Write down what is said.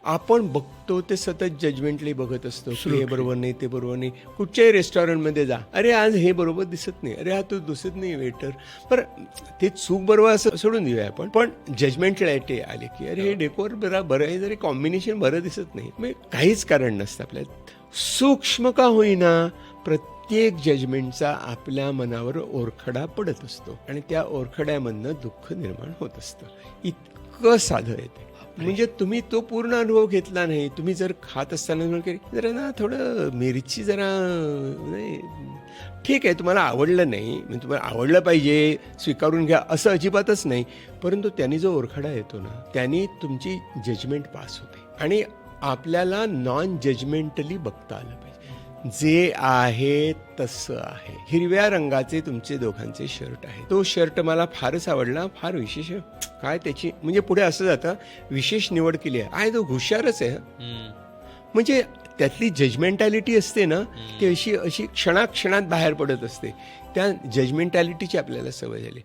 आपण बघतो ते सतत जजमेंटली बघत असतो की हे बरोबर नाही, ते बरोबर नाही. कुठच्याही रेस्टॉरंटमध्ये जा, अरे आज हे बरोबर दिसत नाही, अरे हा तो दिसत नाही वेटर. पण ते चूक बरोबर असं सोडून देऊया आपण. पण जजमेंटॅलिटी आली की अरे हे डेकोर बरं आहे, जरी कॉम्बिनेशन बरं दिसत नाही. म्हणजे काहीच कारण नसतं आपल्याला. सूक्ष्म का होईना प्रत्येक जजमेंटचा आपल्या मनावर ओरखडा पडत असतो आणि त्या ओरखड्यामधनं दुःख निर्माण होत असतं. इतकं साधं आहे ते. म्हणजे तुम्ही तो पूर्ण अनुभव घेतला नाही. तुम्ही जर खात असताना जरा ना थोडं मिरची जरा नाही, ठीक आहे तुम्हाला आवडलं नाही, म्हणजे तुम्हाला आवडलं पाहिजे, स्वीकारून घ्या असं अजिबातच नाही. परंतु त्यांनी जो ओरखडा येतो ना, त्यांनी तुमची जजमेंट पास होते आणि आपल्याला नॉन जजमेंटली बघता आलं पाहिजे. जे आहे तसं आहे. हिरव्या रंगाचे तुमचे दोघांचे शर्ट आहे, तो शर्ट मला फारच आवडला, फार विशेष काय त्याची, म्हणजे पुढे असं जातं विशेष निवड केली आहे तो हुशारच आहे. म्हणजे त्यातली जजमेंटॅलिटी असते ना, ती अशी क्षणाक्षणात बाहेर पडत असते. त्या जजमेंटॅलिटीची आपल्याला सवय झाली.